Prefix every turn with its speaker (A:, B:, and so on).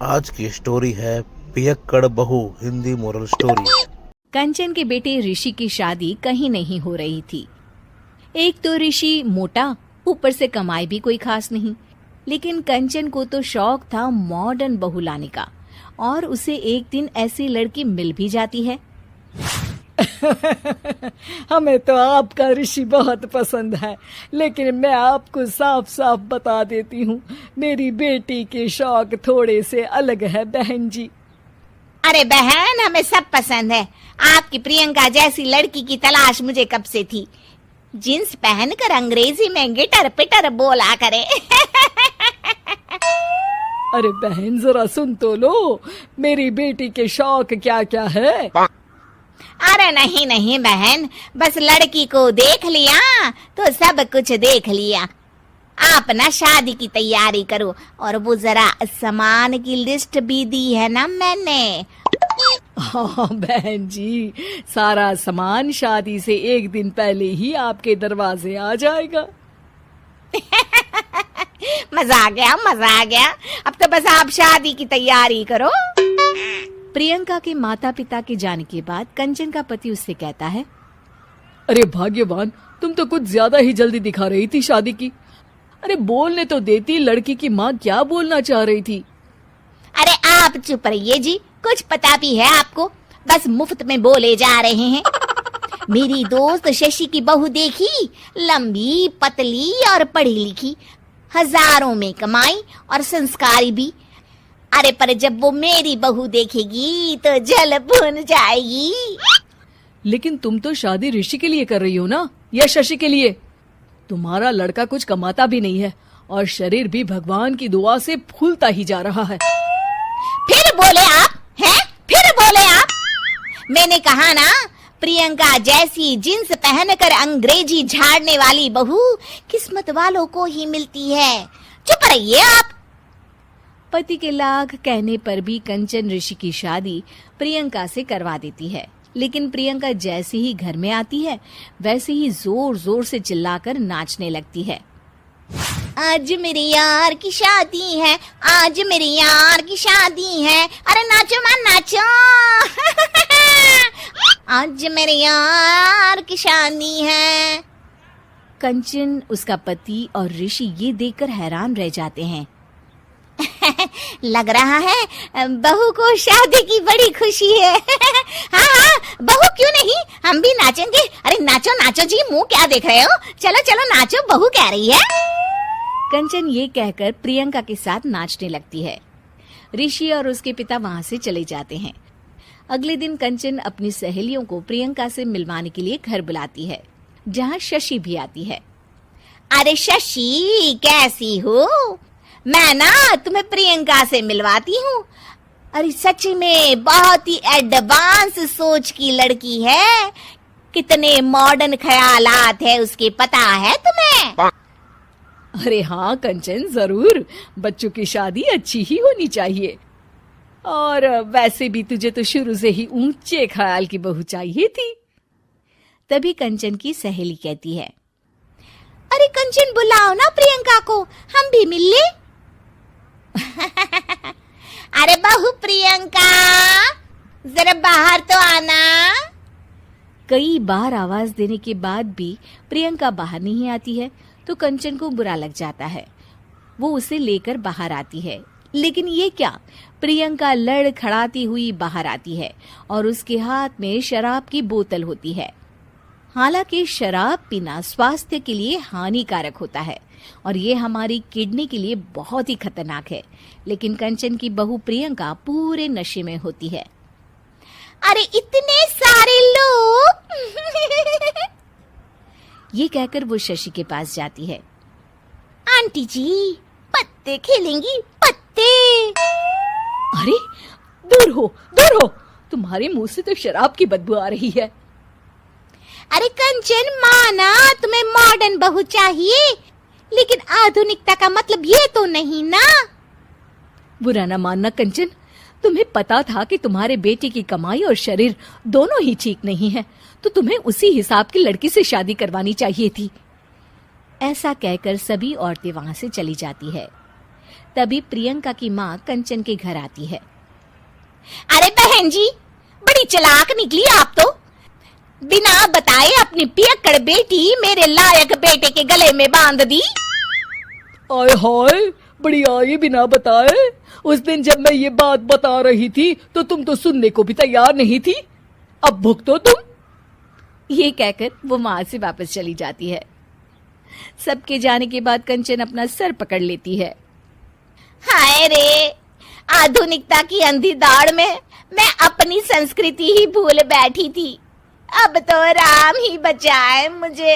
A: आज की स्टोरी है पियक्कड़ बहू हिंदी मोरल स्टोरी।
B: कंचन के बेटे ऋषि की शादी कहीं नहीं हो रही थी। एक तो ऋषि मोटा, ऊपर से कमाई भी कोई खास नहीं। लेकिन कंचन को तो शौक था मॉडर्न बहू लाने का, और उसे एक दिन ऐसी लड़की मिल भी जाती है।
C: हमें तो आपका ऋषि बहुत पसंद है, लेकिन मैं आपको साफ साफ बता देती हूँ, मेरी बेटी के शौक थोड़े से अलग है बहन जी।
D: अरे बहन, हमें सब पसंद है। आपकी प्रियंका जैसी लड़की की तलाश मुझे कब से थी। जींस पहनकर अंग्रेजी में गिटर पिटर बोला करे।
C: अरे बहन जरा सुन तो लो, मेरी बेटी के शौक क्या क्या है।
D: अरे नहीं नहीं बहन, बस लड़की को देख लिया तो सब कुछ देख लिया। आप ना शादी की तैयारी करो, और वो जरा सामान की लिस्ट भी दी है ना मैंने।
C: हाँ बहन जी, सारा सामान शादी से एक दिन पहले ही आपके दरवाजे आ जाएगा।
D: मजा आ गया, मजा आ गया। अब तो बस आप शादी की तैयारी करो।
B: प्रियंका के माता पिता के जाने के बाद कंचन का पति उससे कहता है,
C: अरे भाग्यवान, तुम तो कुछ ज्यादा ही जल्दी दिखा रही थी शादी की। अरे बोलने तो देती, लड़की की माँ क्या बोलना चाह रही थी।
D: अरे आप चुप रहिए जी, कुछ पता भी है आपको, बस मुफ्त में बोले जा रहे हैं। मेरी दोस्त शशि की बहू देखी, लंबी पतली और पढ़ी लिखी, हजारों में कमाई और संस्कारी भी। अरे पर जब वो मेरी बहू देखेगी तो जल भुन जाएगी।
C: लेकिन तुम तो शादी ऋषि के लिए कर रही हो ना, या शशि के लिए? तुम्हारा लड़का कुछ कमाता भी नहीं है, और शरीर भी भगवान की दुआ से फूलता ही जा रहा है।
D: फिर बोले आप हैं? फिर बोले आप? मैंने कहा ना, प्रियंका जैसी जींस पहनकर अंग्रेजी झाड़ने वाली बहू किस्मत वालों को ही मिलती है। चुप रहिए आप।
B: पति के लाख कहने पर भी कंचन ऋषि की शादी प्रियंका से करवा देती है। लेकिन प्रियंका जैसे ही घर में आती है, वैसे ही जोर जोर से चिल्लाकर नाचने लगती है।
D: आज मेरे यार की शादी है, आज मेरे यार की शादी है। अरे नाचो मां नाचो। आज मेरे यार की शादी है।
B: कंचन, उसका पति और ऋषि ये देखकर हैरान रह जाते हैं।
D: लग रहा है बहू को शादी की बड़ी खुशी है। हाँ हाँ, बहू क्यों नहीं, हम भी नाचेंगे। अरे नाचो नाचो जी, मुंह क्या देख रहे हो, चलो चलो नाचो, बहू कह रही है।
B: कंचन ये कहकर प्रियंका के साथ नाचने लगती है। ऋषि और उसके पिता वहां से चले जाते हैं। अगले दिन कंचन अपनी सहेलियों को प्रियंका से मिलवाने के लिए घर बुलाती है, जहाँ शशि भी आती है।
D: अरे शशि, कैसी हो? मैं ना तुम्हें प्रियंका से मिलवाती हूँ। अरे सच में बहुत ही एडवांस सोच की लड़की है। कितने मॉडर्न ख्यालात है उसके, पता है तुम्हें?
C: अरे हाँ कंचन, जरूर। बच्चों की शादी अच्छी ही होनी चाहिए, और वैसे भी तुझे तो शुरू से ही ऊंचे ख्याल की बहू चाहिए थी।
B: तभी कंचन की सहेली कहती है,
D: अरे कंचन, बुलाओ ना प्रियंका को, हम भी मिल ले। अरे बहू प्रियंका, जरा बाहर तो आना।
B: कई बार आवाज देने के बाद भी प्रियंका बाहर नहीं आती है, तो कंचन को बुरा लग जाता है। वो उसे लेकर बाहर आती है, लेकिन ये क्या, प्रियंका लड़खड़ाती हुई बाहर आती है और उसके हाथ में शराब की बोतल होती है। हालांकि शराब पीना स्वास्थ्य के लिए हानिकारक होता है, और ये हमारी किडनी के लिए बहुत ही खतरनाक है। लेकिन कंचन की बहू प्रियंका पूरे नशे में होती है।
D: अरे इतने सारे लोग।
B: ये कहकर वो शशि के पास जाती है।
D: आंटी जी, पत्ते खेलेंगी, पत्ते।
C: अरे दूर हो, दूर हो, तुम्हारे मुंह से तो शराब की बदबू आ रही है।
D: अरे कंचन, माना तुम्हें मॉडर्न बहू चाहिए, लेकिन आधुनिकता का मतलब ये तो नहीं ना।
C: बुरा ना मानना कंचन, तुम्हें पता था कि तुम्हारे बेटे की कमाई और शरीर दोनों ही ठीक नहीं है, तो तुम्हें उसी हिसाब की लड़की से शादी करवानी चाहिए थी।
B: ऐसा कहकर सभी औरतें वहां से चली जाती है। तभी प्रियंका की माँ कंचन के घर आती है।
D: अरे बहन जी, बड़ी चालाक निकली आप तो। बिना बताए अपनी पियक्कड़ बेटी मेरे लायक बेटे के गले में बांध दी।
C: आय हाय, बड़ी आई बिना बताए। उस दिन जब मैं ये बात बता रही थी तो तुम तो सुनने को भी तैयार नहीं थी। अब भुगतो तुम।
B: ये कहकर वो वहां से वापस चली जाती है। सबके जाने के बाद कंचन अपना सर पकड़ लेती है।
D: हाय रे, आधुनिकता की अंधी दौड़ में मैं अपनी संस्कृति ही भूल बैठी थी। अब तो राम ही बचाए मुझे।